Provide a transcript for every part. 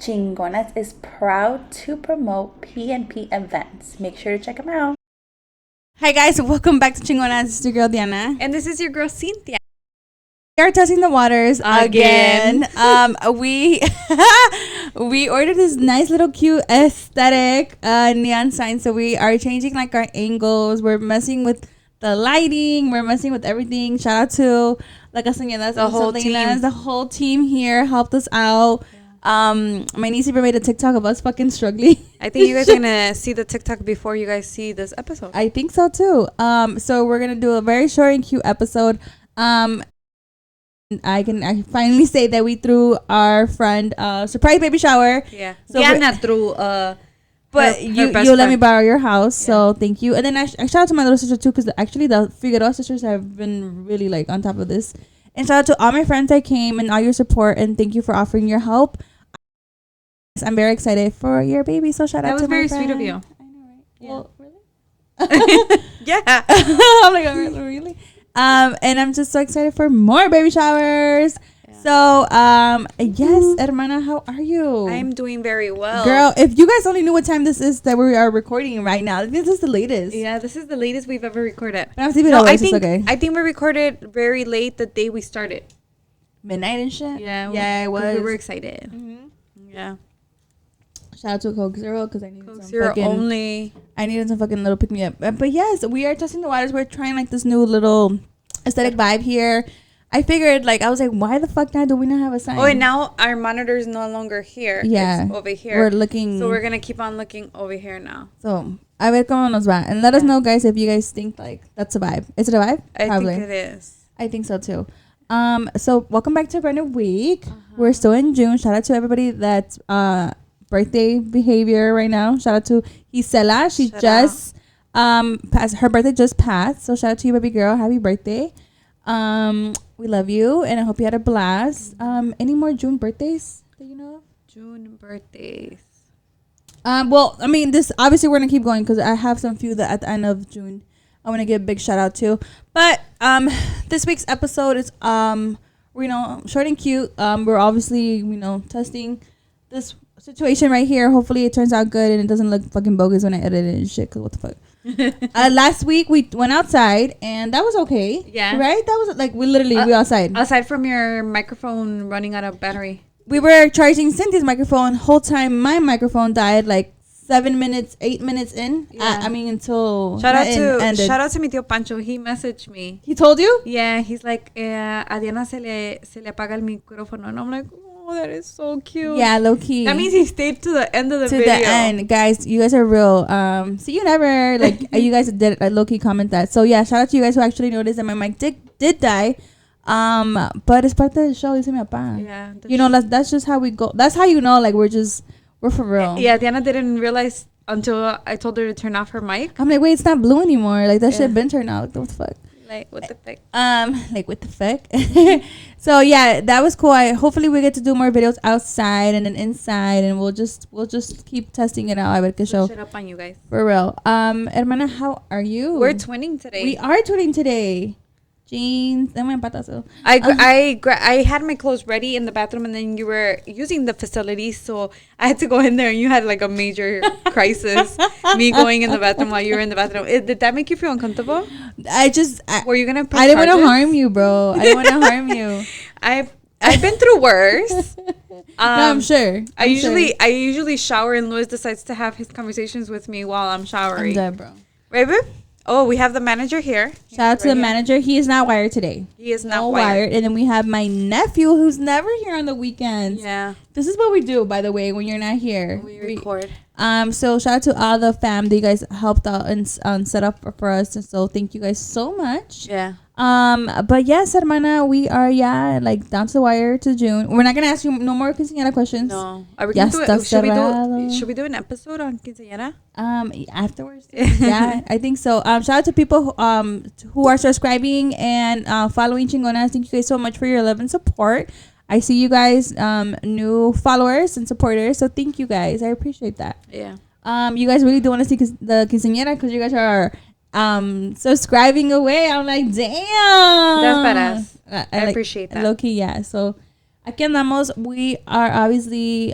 Chingonas is proud to promote PNP events. Make sure to check them out. Hi guys, welcome back to Chingonas. This is your girl Diana. And this is your girl Cynthia. We are testing the waters again. We we ordered this nice little cute aesthetic neon sign. So we are changing like our angles. We're messing with the lighting. We're messing with everything. Shout out to La Castañedas, the whole team. The whole team here helped us out. My niece even made a TikTok of us fucking struggling. I think you guys are gonna see the TikTok before you guys see this episode. I think so too. So we're gonna do a very short and cute episode. I can finally say that we threw our friend surprise baby shower. Yeah. So Diana threw but her you best let friend. me borrow your house, Yeah. so thank you. And then I shout out to my little sister too, because actually the Figueroa sisters have been really like on top of this. And shout out to all my friends that came and all your support, and thank you for offering your help. I'm very excited for your baby, so shout out to my friend. That was very sweet of you. I know, right? Yeah. Well, really? Yeah. I'm like, oh, really? And I'm just so excited for more baby showers. Yeah. So, yes, hermana, how are you? I'm doing very well. Girl, if you guys only knew what time this is that we are recording right now, this is the latest. Yeah, this is the latest we've ever recorded. But I'm sleeping I it's think okay. I think we recorded very late the day we started. Midnight and shit. Yeah, it was. We were excited. Mm-hmm. Yeah. Shout out to Coke Zero because I needed Coke some Zero fucking. only. I needed some fucking little pick me up. But yes, we are testing the waters. We're trying like this new little aesthetic vibe here. I figured I was like, why the fuck now do we not have a sign? Oh, and now our monitor is no longer here. Yeah, it's over here. We're looking. So we're gonna keep on looking over here now. So a ver cómo nos va, and let us know, guys, if you guys think like that's a vibe. Is it a vibe? I Probably. think it is. I think so too. So welcome back to a brand new week. We're still in June. Shout out to everybody that's birthday behavior right now. Shout out to Gisela. She just passed, her birthday just passed. So shout out to you, baby girl. Happy birthday. We love you and I hope you had a blast. Any more June birthdays that you know of? June birthdays. Well, I mean, this obviously we're gonna keep going because I have some few that at the end of June I want to give a big shout out to. But this week's episode is short and cute. We're obviously testing this situation right here. Hopefully it turns out good and it doesn't look fucking bogus when I edit it and shit. Cause what the fuck. Last week we went outside and that was okay. Yeah. Right. That was like we outside. Aside from your microphone running out of battery. We were charging Cynthia's microphone. Whole time my microphone died like 8 minutes in. Yeah. Until shout out ended. to mi tío Pancho. He messaged me. He told you? Yeah, he's like, a Diana se le apaga el micrófono, and I'm like, oh, that is so cute. Yeah, low key. That means he stayed to the end of the to video. the end, guys. You guys are real. See you never. Like you guys did low key comment that. So yeah, shout out to you guys who actually noticed that my mic did die. But it's part of the show. Dice mi papá. Yeah. You know that's just how we go. That's how you know like we're for real. Yeah, Diana didn't realize until I told her to turn off her mic. I'm like, wait, it's not blue anymore. Like that shit been turned out. What the fuck? Like what the fuck? Like what the fuck? So yeah, that was cool. Hopefully we get to do more videos outside and then inside, and we'll just keep testing it out. I bet show. Shut up on you guys. For real. Hermana, how are you? We're twinning today. We are twinning today. Jeans. I had my clothes ready in the bathroom, and then you were using the facility, so I had to go in there, and you had like a major crisis. Me going in the bathroom while you were in the bathroom. Did that make you feel uncomfortable? Were you gonna? I didn't want to harm you, bro. I didn't want to harm you. I've been through worse. No, I'm sure. I usually shower, and Louis decides to have his conversations with me while I'm showering. I'm dead, bro. Right, babe? Oh, we have the manager here. Shout out to the manager. He is not wired today. He is not wired. And then we have my nephew who's never here on the weekends. Yeah. This is what we do, by the way, when you're not here. We record. So shout out to all the fam that you guys helped out and set up for us. And so thank you guys so much. Yeah. But yes, hermana, we are like down to the wire to June. We're not gonna ask you no more quinceañera questions. No. Are we gonna do it? Should we do an episode on quinceañera? Afterwards. Yeah, I think so. Shout out to people who are subscribing and following Chingonas. Thank you guys so much for your love and support. I see you guys new followers and supporters, so thank you guys. I appreciate that. Yeah. You guys really do want to see the quinceañera because you guys are subscribing away. I'm like, damn, that's badass. I appreciate that. Low key, yeah. So Aquí andamos. We are obviously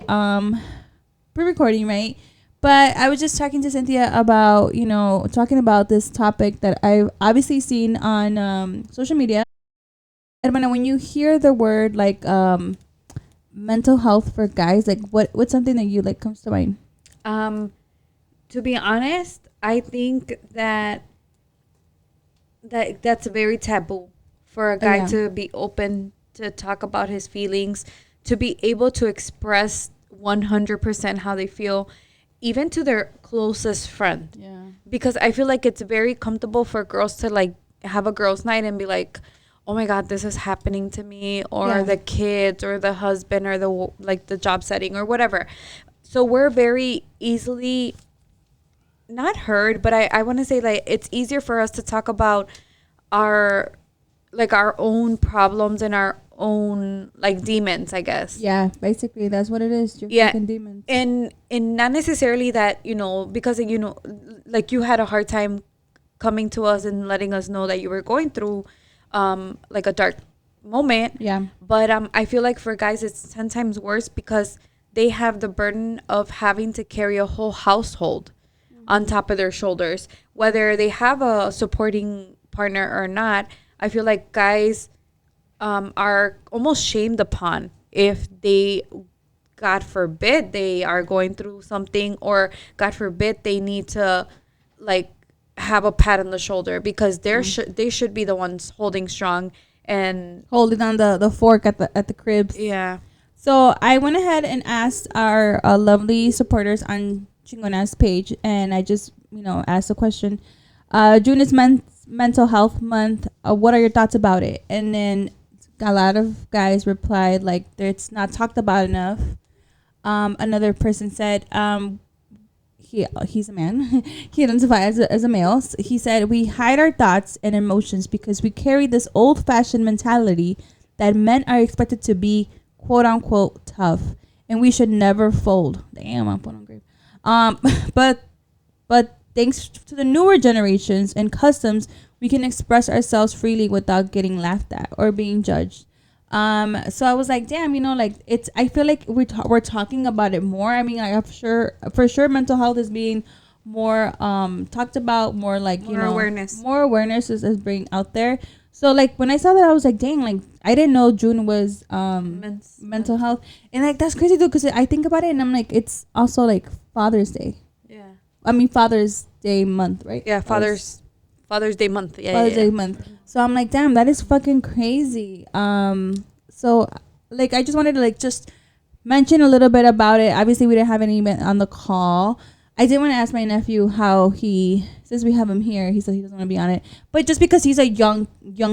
pre-recording, right? But I was just talking to Cynthia about, talking about this topic that I've obviously seen on social media. And when you hear the word like mental health for guys, like what's something that you like comes to mind? To be honest, I think that's very taboo for a guy to be open to talk about his feelings, to be able to express 100% how they feel, even to their closest friend. Yeah. Because I feel like it's very comfortable for girls to like have a girls' night and be like, oh my God, this is happening to me, or the kids, or the husband, or the job setting, or whatever. So we're very easily not heard, but I want to say like it's easier for us to talk about our own problems and our own like demons, I guess. Yeah, basically that's what it is. Your Yeah, fucking demons. and not necessarily that because like you had a hard time coming to us and letting us know that you were going through like a dark moment. Yeah. But I feel like for guys it's 10 times worse because they have the burden of having to carry a whole household on top of their shoulders, whether they have a supporting partner or not. I feel like guys are almost shamed upon if they, God forbid, they are going through something, or God forbid they need to like have a pat on the shoulder, because they should be the ones holding strong and holding on the fork at the cribs. Yeah. So I went ahead and asked our lovely supporters on Chingonas page, and I just asked a question. June is mental health month. What are your thoughts about it? And then a lot of guys replied like it's not talked about enough. Another person said he's a man. He identifies as a male. He said we hide our thoughts and emotions because we carry this old-fashioned mentality that men are expected to be quote unquote tough, and we should never fold. Damn, I'm putting on grave. But thanks to the newer generations and customs, we can express ourselves freely without getting laughed at or being judged. So I was like, damn, it's. I feel like we're talking about it more. I mean, for sure, mental health is being more talked about, more like awareness. More awareness is being out there. So like when I saw that, I was like, dang, like I didn't know June was mental health, and like that's crazy though, because I think about it and I'm like, it's also like Father's Day. Yeah. I mean Father's Day month, right? Yeah, Father's Day month. Yeah. Father's Day month. So I'm like, damn, that is fucking crazy. So like I just wanted to like just mention a little bit about it. Obviously we didn't have any on the call. I did want to ask my nephew how since we have him here, he said he doesn't want to be on it. But just because he's a young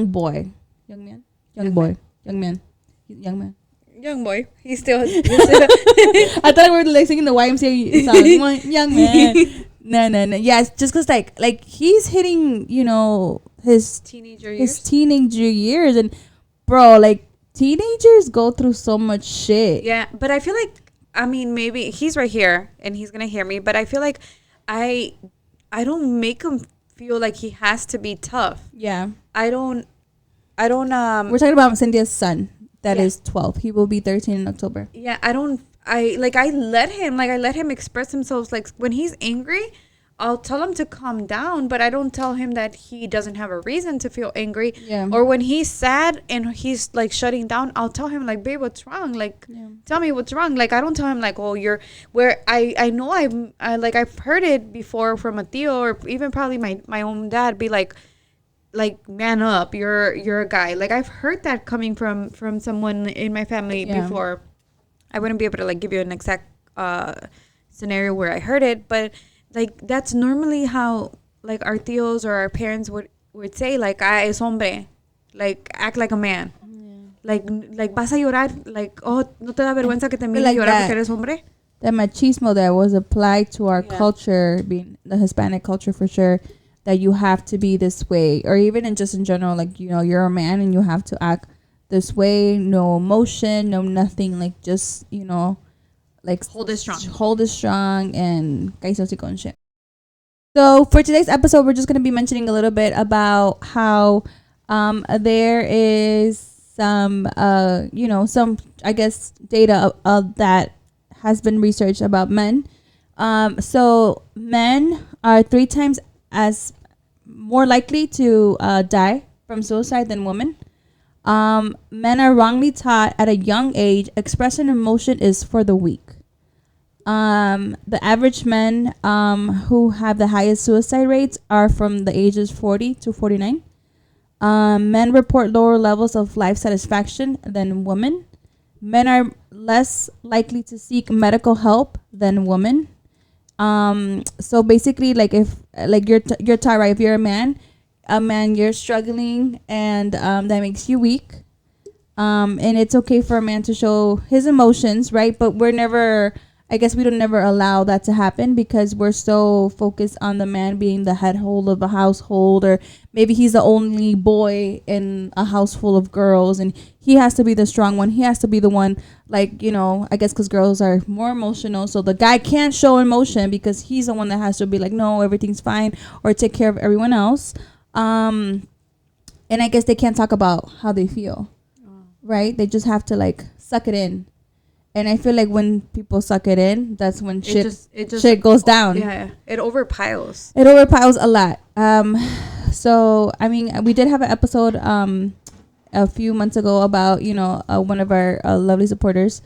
boy. Young man? Young boy. Young man. Young man. Young boy. He's still I thought we were like singing the YMCA song. Young man. No. Yes, just because like he's hitting, his teenager years. And bro, like teenagers go through so much shit. Yeah, but I feel like, I mean, maybe he's right here and he's gonna hear me, but I feel like I don't make him feel like he has to be tough. Yeah. I don't we're talking about Cynthia's son that is 12. He will be 13 in October. Yeah, I let him express himself. Like when he's angry, I'll tell him to calm down, but I don't tell him that he doesn't have a reason to feel angry. Yeah. Or when he's sad and he's like shutting down, I'll tell him like, babe, what's wrong? Like, tell me what's wrong. Like, I don't tell him like, oh, I know I've heard it before from a tío, or even probably my own dad be like man up, you're a guy. Like I've heard that coming from someone in my family before. I wouldn't be able to like give you an exact scenario where I heard it, but like that's normally how like our tíos or our parents would say, like, es hombre, like act like a man. Like vas a llorar, like, oh, no te da vergüenza que te mire like llorar porque eres hombre. The machismo that was applied to our culture, being the Hispanic culture for sure, that you have to be this way, or even in general, like, you're a man and you have to act this way, no emotion, no nothing, like just, like hold it strong and and shit. So for today's episode, we're just going to be mentioning a little bit about how there is some some, I guess, data that has been researched about men. So men are 3 times as more likely to die from suicide than women. Men are wrongly taught at a young age expressing emotion is for the weak. The average men who have the highest suicide rates are from the ages 40 to 49. Men report lower levels of life satisfaction than women. Men are less likely to seek medical help than women. So basically, like if like you're taught, right, if you're a man, you're struggling, and that makes you weak. And it's okay for a man to show his emotions, right? But we're never, I guess we don't never allow that to happen because we're so focused on the man being the head hold of a household, or maybe he's the only boy in a house full of girls and he has to be the strong one. He has to be the one, like, I guess because girls are more emotional. So the guy can't show emotion because he's the one that has to be like, no, everything's fine, or take care of everyone else. And I guess they can't talk about how they feel, right? They just have to like suck it in. And I feel like when people suck it in, that's when shit goes down. Yeah, it overpiles. It overpiles a lot. So I mean, we did have an episode a few months ago about one of our lovely supporters,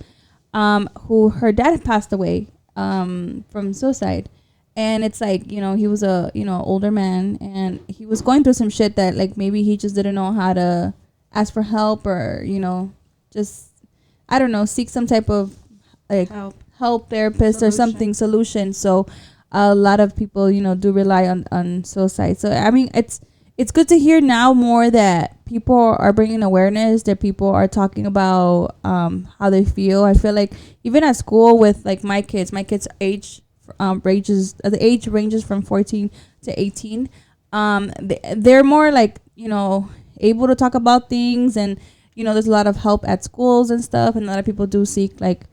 who her dad had passed away from suicide, and it's like he was a older man, and he was going through some shit that like maybe he just didn't know how to ask for help, or just, I don't know, seek some type of like help therapist or something, solution. So a lot of people, do rely on suicide. So I mean, it's good to hear now more that people are bringing awareness, that people are talking about how they feel. I feel like even at school with like my kids age the age ranges from 14 to 18. They're more like able to talk about things, and there's a lot of help at schools and stuff, and a lot of people do seek like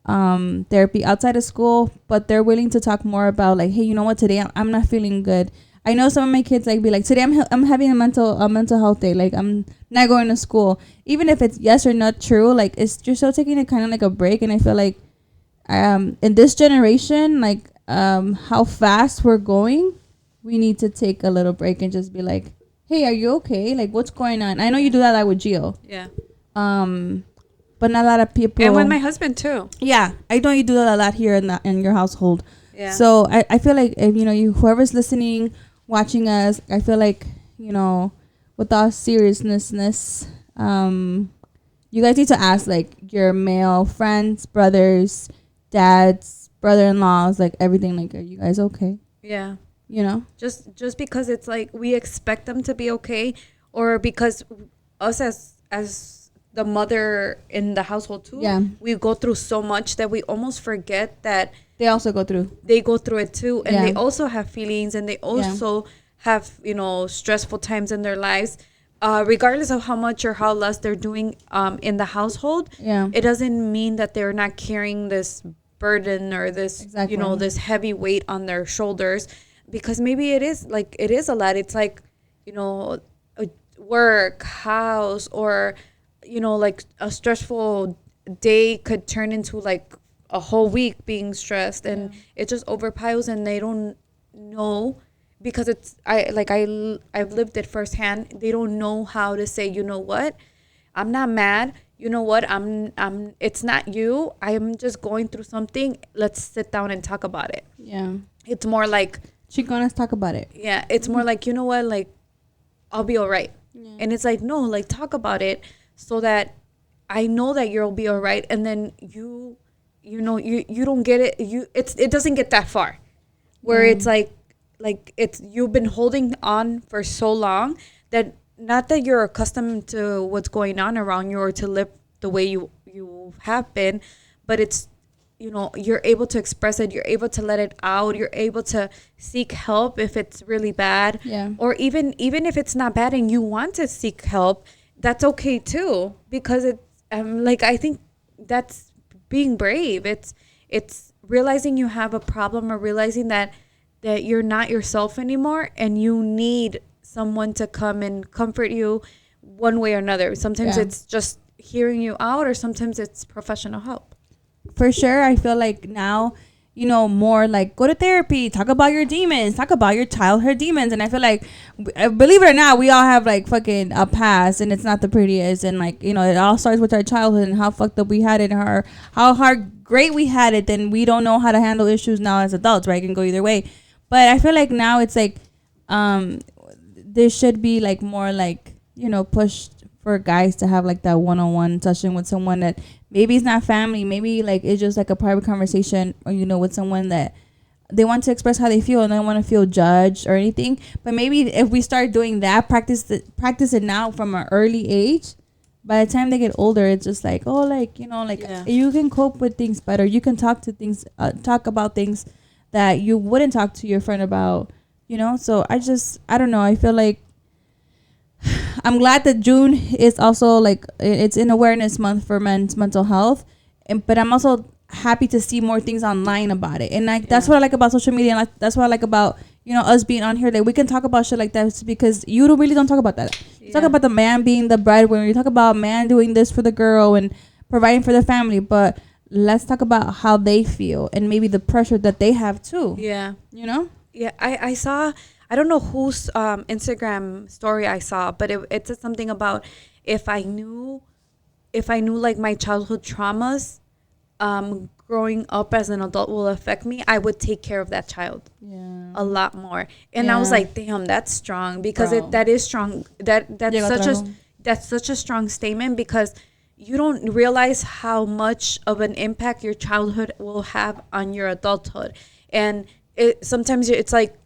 therapy outside of school, but they're willing to talk more about like, hey, you know what, today I'm not feeling good. I know some of my kids like be like, today I'm having a mental health day, like I'm not going to school, even if it's yes or not true. Like you're still taking it kind of like a break. And I feel like in this generation, like how fast we're going, we need to take a little break and just be like, hey, are you okay? Like, what's going on? I know you do that with Gio. Yeah. But not a lot of people. And with my husband too. Yeah, I know you do that a lot here in your household. Yeah. So I feel like if you whoever's listening, watching us, I feel like with all seriousness, you guys need to ask like your male friends, brothers, dads, brother-in-laws, like everything. Like, are you guys okay? Yeah. Just because it's like we expect them to be okay, or because us as the mother in the household too, we go through so much that we almost forget that they also go through it too, and they also have feelings, and they also have stressful times in their lives, regardless of how much or how less they're doing in the household. It doesn't mean that they're not carrying this burden or this this heavy weight on their shoulders. Because maybe it is a lot. It's like, work, house, or, like a stressful day could turn into like a whole week being stressed, and it just overpiles, and they don't know, because I've lived it firsthand. They don't know how to say, you know what, I'm not mad. You know what, I'm it's not you. I'm just going through something. Let's sit down and talk about it. Yeah. It's more like, Chingonas, talk about it. Yeah, it's more like, you know what, like, I'll be all right. Yeah. And it's like, no, like, talk about it so that I know that you'll be all right. And then you don't get it. It doesn't get that far where it's like it's, you've been holding on for so long that not that you're accustomed to what's going on around you or to live the way you have been, but it's, you're able to express it. You're able to let it out. You're able to seek help if it's really bad. Yeah. Or even if it's not bad and you want to seek help, that's okay too. Because it's I think that's being brave. It's realizing you have a problem, or realizing that you're not yourself anymore, and you need someone to come and comfort you, one way or another. Sometimes Yeah. it's just hearing you out, or sometimes it's professional help. For sure, I feel like now, you know, more like go to therapy, talk about your demons, talk about your childhood demons. And I feel like, believe it or not, we all have like fucking a past, and it's not the prettiest. And like, you know, it all starts with our childhood and how fucked up we had it, or how hard great we had it. Then we don't know how to handle issues now as adults, right? It can go either way. But I feel like now it's like, there should be like more like, you know, pushed for guys to have like that one-on-one session with someone that maybe it's not family, maybe like it's just like a private conversation, or you know, with someone that they want to express how they feel and they don't want to feel judged or anything. But maybe if we start doing that, practice it now from an early age, by the time they get older, it's just like, oh, like, you know, like you can cope with things better, you can talk about things that you wouldn't talk to your friend about, you know. So I don't know, I feel like I'm glad that June is also like, it's an awareness month for men's mental health, but I'm also happy to see more things online about it. And like that's what I like about social media, and like, that's what I like about, you know, us being on here, that we can talk about shit like that. It's because you really don't talk about that. You talk about the man being the breadwinner, you talk about man doing this for the girl and providing for the family, but let's talk about how they feel and maybe the pressure that they have too. Yeah. You know? Yeah, I saw, I don't know whose Instagram story I saw, but it said something about if I knew like my childhood traumas growing up as an adult will affect me, I would take care of that child a lot more. And I was like, damn, that's strong, because that is strong. That's such a strong statement, because you don't realize how much of an impact your childhood will have on your adulthood. And sometimes it's like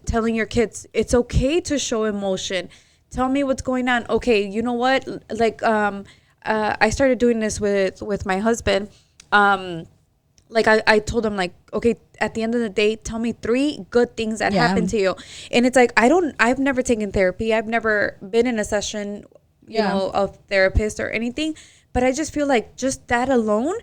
telling your kids it's okay to show emotion. Tell me what's going on. Okay, you know what? Like I started doing this with my husband. Like I told him, like, okay, at the end of the day, tell me 3 good things that happened to you. And it's like, I've never taken therapy. I've never been in a session, you know, of therapist or anything. But I just feel like just that alone,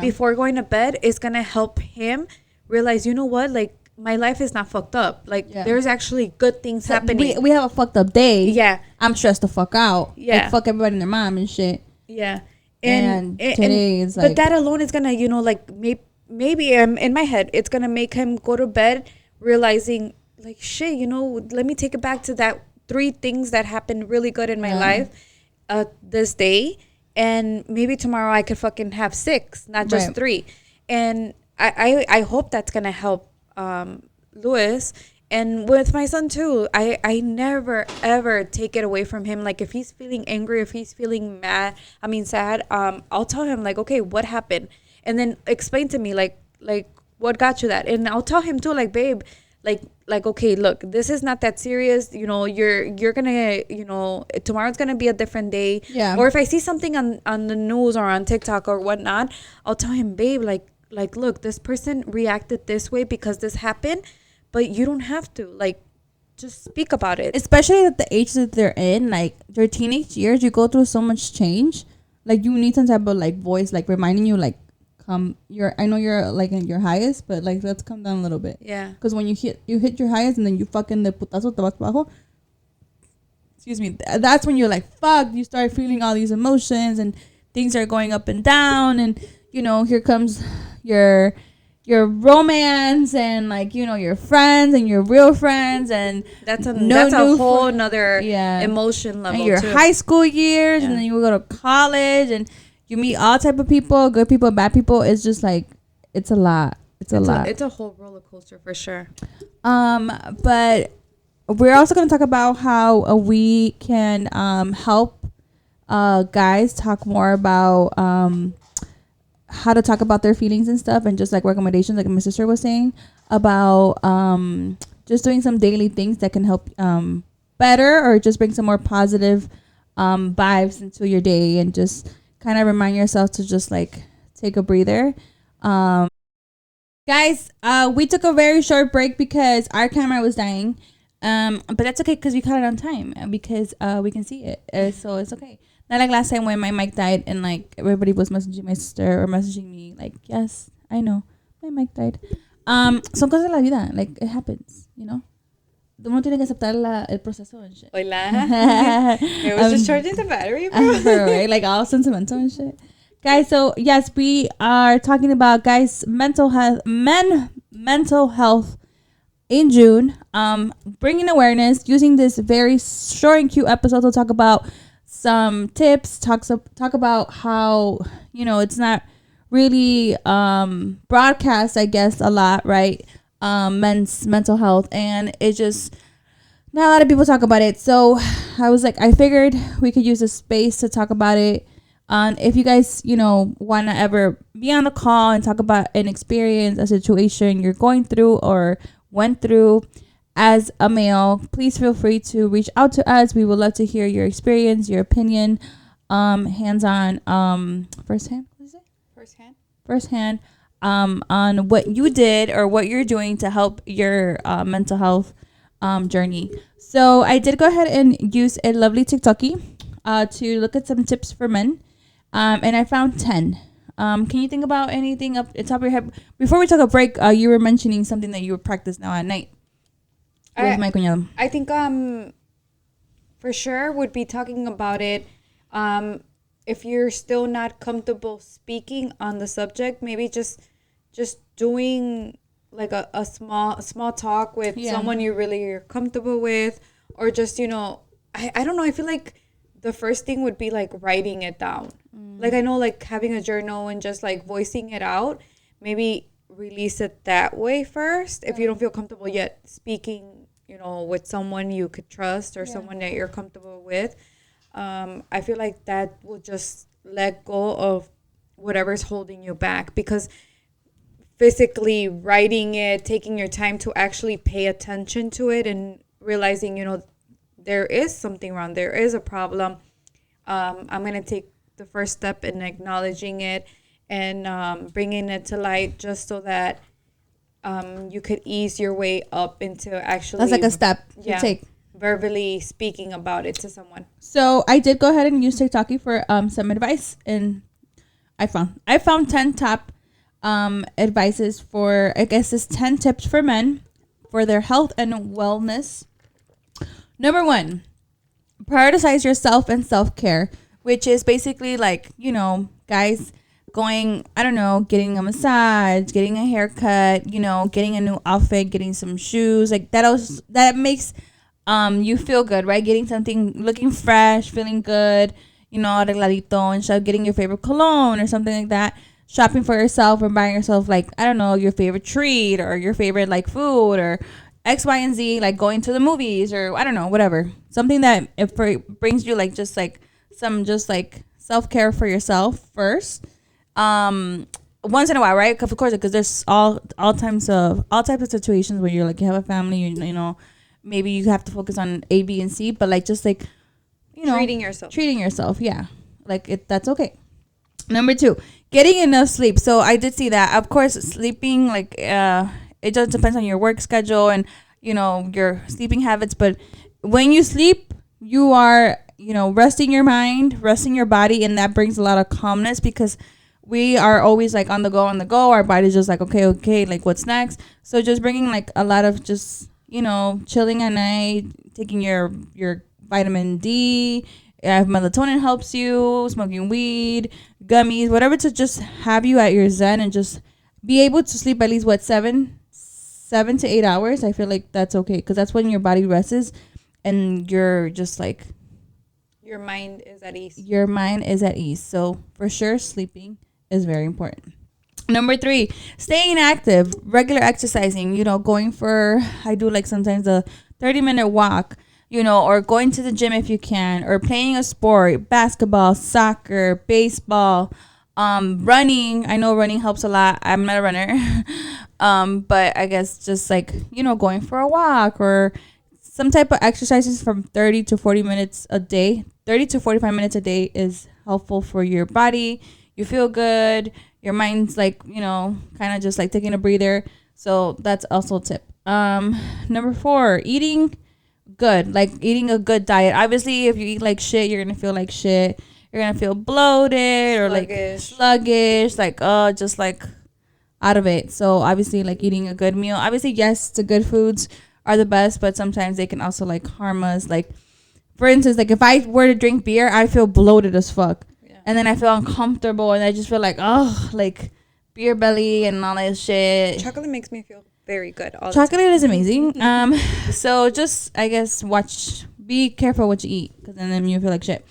before going to bed, is gonna help him realize, you know what, like, my life is not fucked up. Like, there's actually good things happening. We have a fucked up day. Yeah. I'm stressed the fuck out. Yeah. Like, fuck everybody and their mom and shit. Yeah. And today is like... But that alone is gonna, you know, like, maybe in my head, it's gonna make him go to bed realizing, like, shit, you know, let me take it back to that 3 things that happened really good in my life this day. And maybe tomorrow I could fucking have 6, not just 3. And I hope that's gonna help Louis. And with my son too, I never ever take it away from him. Like, if he's feeling angry, if he's feeling sad, I'll tell him, like, okay, what happened? And then explain to me, like what got you that? And I'll tell him too, like, babe, like okay, look, this is not that serious, you know, you're gonna, you know, tomorrow's gonna be a different day. Or if I see something on the news or on TikTok or whatnot, I'll tell him, babe, like look, this person reacted this way because this happened, but you don't have to, like, just speak about it. Especially at the age that they're in, like their teenage years, you go through so much change. Like, you need some type of like voice, like reminding you, like, I know you're like in your highest, but like, let's come down a little bit. Yeah. Because when you hit your highest and then you fucking the putazo te vas bajo. Excuse me. That's when you're like, fuck. You start feeling all these emotions and things are going up and down, and you know, here comes your romance and, like, you know, your friends and your real friends, and that's a whole another emotion level. And your high school years, and then you go to college and you meet all type of people, good people, bad people. It's just like, it's a lot. It's a lot. It's a whole roller coaster for sure. But we're also going to talk about how we can help guys talk more about how to talk about their feelings and stuff, and just like recommendations, like my sister was saying, about just doing some daily things that can help better, or just bring some more positive vibes into your day, and just kind of remind yourself to just like take a breather. Guys, we took a very short break because our camera was dying, but that's okay because we caught it on time, because we can see it, so it's okay. Not like last time when my mic died and like everybody was messaging my sister or messaging me like, yes, I know, my mic died. Son cosas de la vida, like, it happens, you know. uno tiene que aceptar el proceso and shit. Hola. It was just charging the battery, bro. Right? Like all sentimental and shit. Guys, so yes, we are talking about, guys, mental health in June. Bringing awareness, using this very short and cute episode to talk about some tips, talk about how, it's not really broadcast, I guess, a lot, right? Men's mental health, and it just not a lot of people talk about it. So I figured we could use a space to talk about it. If you guys, want to ever be on the call and talk about an experience, a situation you're going through or went through as a male, please feel free to reach out to us. We would love to hear your experience, your opinion, hands-on, firsthand. What is it? Firsthand. On what you did or what you're doing to help your mental health journey. So I did go ahead and use a lovely TikTokie to look at some tips for men, and I found 10. Can you think about anything up the top of your head? Before we took a break, you were mentioning something that you would practice now at night with my cuñado. I think for sure would be talking about it. If you're still not comfortable speaking on the subject, maybe just doing like a small talk with someone you really are comfortable with, or just I don't know, I feel like the first thing would be like writing it down. Like I know, like having a journal and just like voicing it out, maybe release it that way first if you don't feel comfortable yet speaking with someone you could trust or someone that you're comfortable with. I feel like that will just let go of whatever's holding you back, because physically writing it, taking your time to actually pay attention to it and realizing, there is something wrong, there is a problem. I'm going to take the first step in acknowledging it and bringing it to light, just so that you could ease your way up into actually. That's like a step to take. Verbally speaking about it to someone. So I did go ahead and use TikTokie for some advice, and I found 10 top advices for, I guess it's 10 tips for men for their health and wellness. Number 1, prioritize yourself and self-care, which is basically like, guys going, I don't know, getting a massage, getting a haircut, getting a new outfit, getting some shoes, like that makes you feel good, right? Getting something, looking fresh, feeling good, arregladito, and stuff, getting your favorite cologne or something like that. Shopping for yourself or buying yourself, like, I don't know, your favorite treat or your favorite, like, food or X, Y, and Z, like going to the movies or, I don't know, whatever. Something that brings you, like, just, like, some just, like, self-care for yourself first. Once in a while, right? Of course, because there's all types of situations where you're, like, you have a family, you know, maybe you have to focus on A, B, and C, but, like, just, like, treating yourself, yeah. Like, that's okay. Number 2, getting enough sleep. So I did see that. Of course, sleeping, like, it just depends on your work schedule and, your sleeping habits. But when you sleep, you are, resting your mind, resting your body. And that brings a lot of calmness, because we are always, like, on the go. Our body's just like, okay, like, what's next? So just bringing, like, a lot of just, chilling at night, taking your vitamin D. If melatonin helps you, smoking weed, gummies, whatever, to just have you at your zen and just be able to sleep at least 7 to 8 hours. I feel like that's okay, because that's when your body rests and you're just like, your mind is at ease. So for sure, sleeping is very important. Number 3, staying active, regular exercising, going for, I do like sometimes a 30-minute walk, or going to the gym if you can, or playing a sport, basketball, soccer, baseball, running. I know running helps a lot. I'm not a runner. But I guess just like, going for a walk or some type of exercises from 30 to 40 minutes a day. 30 to 45 minutes a day is helpful for your body. You feel good. Your mind's like, kind of just like taking a breather. So that's also a tip. Number 4, eating good, like eating a good diet. Obviously, if you eat like shit, you're gonna feel like shit. You're gonna feel bloated or like sluggish, like just like out of it. So obviously, like eating a good meal. Obviously, yes, the good foods are the best, but sometimes they can also like harm us. Like, for instance, like if I were to drink beer, I feel bloated as fuck. Yeah. And then I feel uncomfortable and I just feel like, oh, like beer belly and all that shit. Chocolate makes me feel very good. Chocolate is amazing. So just, I guess, be careful what you eat, because then you feel like shit.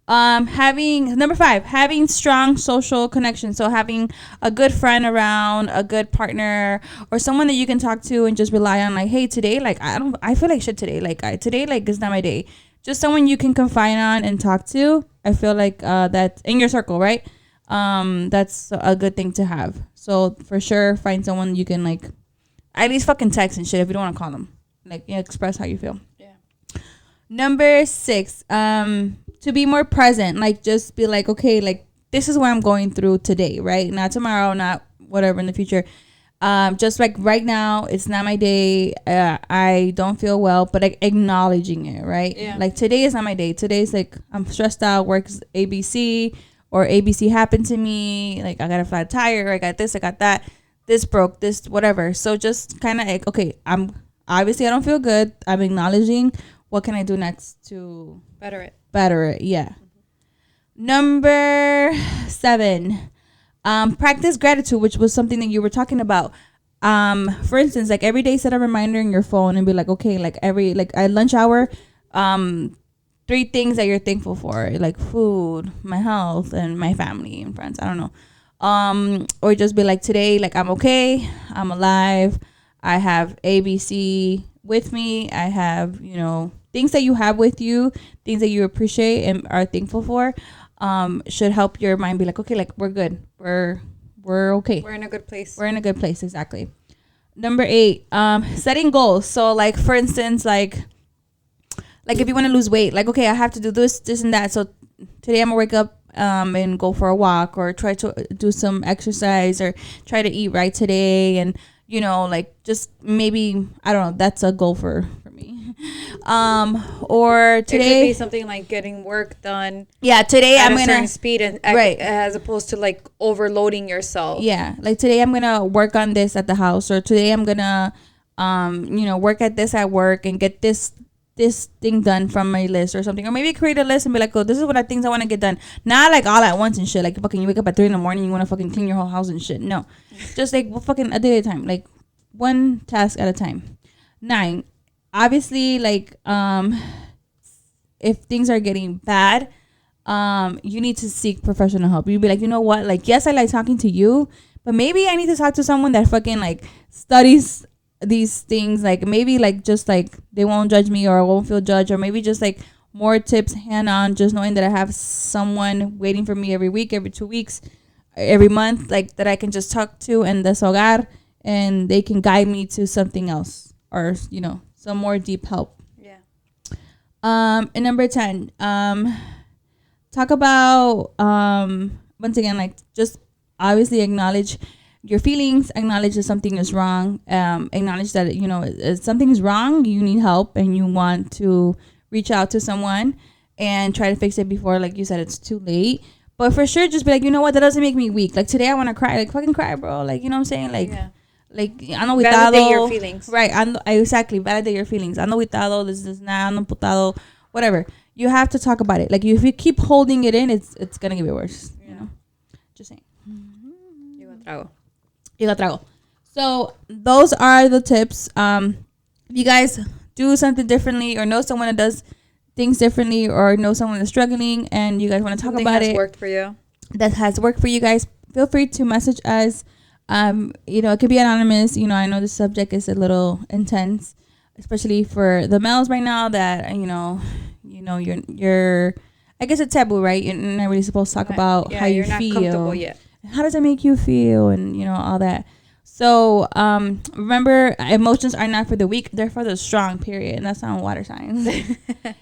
Number 5, having strong social connections. So having a good friend around, a good partner, or someone that you can talk to and just rely on. Like, hey, today, like, I feel like shit today. Like, today, like, is not my day. Just someone you can confide on and talk to. I feel like that's in your circle, right? That's a good thing to have. So for sure, find someone you can, like, at least fucking text and shit if you don't want to call them. Like, express how you feel. Yeah. Number 6, to be more present. Like, just be like, okay, like, this is what I'm going through today, right? Not tomorrow, not whatever in the future. Just like right now, it's not my day. I don't feel well, but like acknowledging it, right? Yeah. Like, today is not my day. Today's like, I'm stressed out, work's ABC, or ABC happened to me. Like, I got a flat tire, I got this, I got that. This broke, this, whatever. So just kind of like, okay, I don't feel good. I'm acknowledging what can I do next to better it. Yeah. Mm-hmm. Number 7, practice gratitude, which was something that you were talking about. For instance, like every day, set a reminder in your phone and be like, okay, like at lunch hour, 3 things that you're thankful for, like food, my health, and my family and friends. I don't know. Or just be like, today, like, I'm okay, I'm alive, I have ABC with me, I have, things that you have with you, things that you appreciate and are thankful for, should help your mind be like, okay, like, we're good, we're okay, we're in a good place, exactly. Number 8, setting goals. So like, for instance, like if you want to lose weight, like, okay, I have to do this and that, so today I'm gonna wake up and go for a walk, or try to do some exercise, or try to eat right today, and like, just maybe, I don't know, that's a goal for me. Or today, it could be something like getting work done. Yeah, today at I'm a gonna certain speed, and right, as opposed to like overloading yourself. Yeah, like today I'm gonna work on this at the house, or today I'm gonna work at this at work and get this thing done from my list or something. Or maybe create a list and be like, oh, this is what I things I want to get done. Not like all at once and shit. Like, fucking you wake up at 3 a.m, you want to fucking clean your whole house and shit. No. Just like, fucking a day at a time. Like, one task at a time. 9, obviously, like, if things are getting bad, you need to seek professional help. You'd be like, you know what? Like, yes, I like talking to you, but maybe I need to talk to someone that fucking like studies these things. Like, maybe like, just like, they won't judge me, or I won't feel judged, or maybe just like more tips hand on, just knowing that I have someone waiting for me every week, every 2 weeks, every month, like, that I can just talk to and desahogar, and they can guide me to something else, or some more deep help. Yeah. And number 10, talk about once again, like, just obviously acknowledge your feelings, acknowledge that something is wrong, acknowledge that if something is wrong, you need help, and you want to reach out to someone and try to fix it before, like you said, it's too late. But for sure, just be like, you know what, that doesn't make me weak. Like, today I want to cry, like, fucking cry, bro. Like, you know what I'm saying? Like, yeah. Like, ando huitado. Validate your feelings. Right, exactly, validate your feelings. Ando huitado, this is not, ando putado, whatever. You have to talk about it. Like, if you keep holding it in, it's gonna get worse. Yeah. Just saying. You got trago. So those are the tips. If you guys do something differently, or know someone that does things differently, or know someone that's struggling, and you guys want to talk about it, worked for you, that has worked for you guys, feel free to message us. It could be anonymous. I know the subject is a little intense, especially for the males right now, that you're I guess it's taboo, right? You're not really supposed to talk about how you feel. Not comfortable yet. How does it make you feel, and all that. So remember, emotions are not for the weak, they're for the strong, period. And that's on water signs.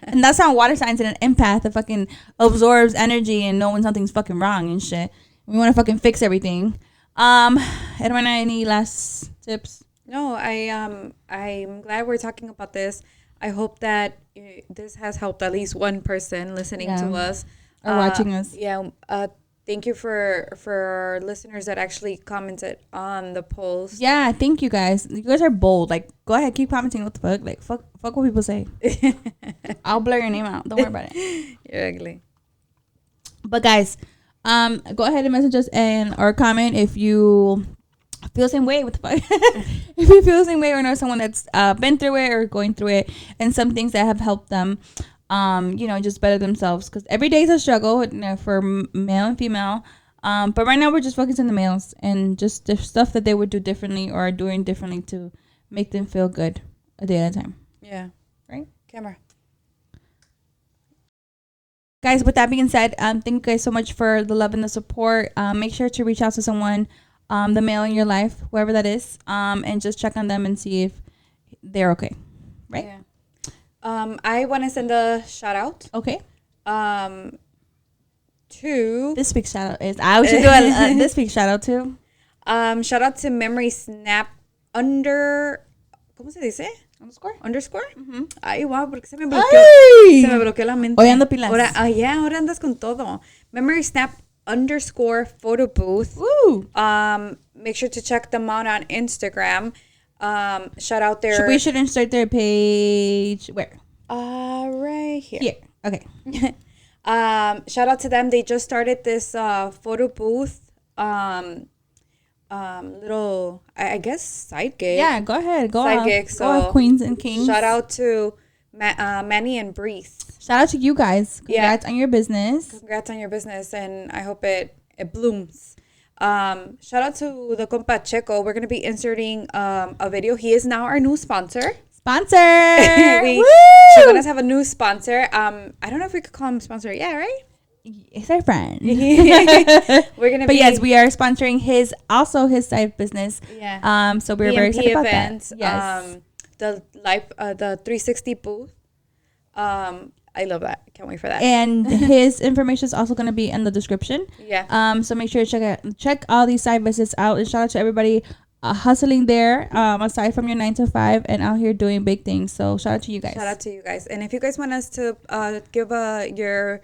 And that's on water signs, and an empath that fucking absorbs energy and knowing something's fucking wrong and shit. We want to fucking fix everything. Edwina, any last tips? No, I'm glad we're talking about this. I hope that this has helped at least one person listening to us. Or watching us. Yeah. thank you for our listeners that actually commented on the post. Yeah, thank you guys. You guys are bold. Like, go ahead, keep commenting. What the fuck? Like, fuck what people say. I'll blur your name out. Don't worry about it. You're ugly. But guys, go ahead and message us or comment if you feel the same way. What the fuck? If you feel the same way or know someone that's been through it or going through it, and some things that have helped them, just better themselves. Because every day is a struggle, for male and female. But right now we're just focusing on the males and just the stuff that they would do differently or are doing differently to make them feel good a day at a time. Yeah. Right? Camera. Guys, with that being said, thank you guys so much for the love and the support. Make sure to reach out to someone, the male in your life, whoever that is, and just check on them and see if they're okay. Right? Yeah. I want to send a shout out. Okay. To This week's shout out is I should do a this week's shout out too. Shout out to Memory Snap ¿cómo se dice? Underscore. Ay, wow, porque se me bloqueó la mente. Hoy ando pilas. Ahora andas con todo. Memory Snap _ photo booth. Woo. Make sure to check them out on Instagram. Shout out their. We should insert their page where? Right here. Here. Okay. Shout out to them. They just started this photo booth. Little, I guess, side gig. Yeah, go ahead. Go side off. gig. Go So off, queens and kings. Shout out to Manny and Breeze. Shout out to you guys. Congrats on your business. Congrats on your business, and I hope it blooms. Shout out to the compa Checo. We're gonna be inserting a video. He is now our new sponsor. Chingonas have a new sponsor. I don't know if we could call him sponsor. Yeah, right? He's our friend. We're gonna. But yes, we are sponsoring his side business. Yeah. So we're very excited events, about that. Yes. The 360 booth. I love that. Can't wait for that. And his information is also going to be in the description. Yeah. So make sure to check all these side visits out, and shout out to everybody hustling there, aside from your 9 to 5 and out here doing big things. So shout out to you guys. Shout out to you guys. And if you guys want us to give your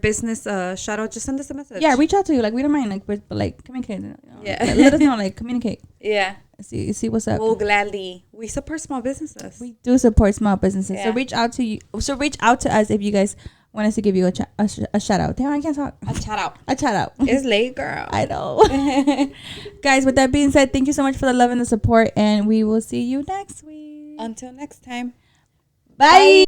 business shout out, just send us a message. Yeah, reach out to you. Like, we don't mind. Like, but like, communicate. Yeah. Let us know. Like, communicate. Yeah. See what's up. We'll gladly. We support small businesses. We do support small businesses. Yeah. So reach out to you. So reach out to us if you guys want us to give you a shout out. Damn, I can't talk. A shout out. A shout out. It's late, girl. I know. Guys, with that being said, thank you so much for the love and the support, and we will see you next week. Until next time. Bye.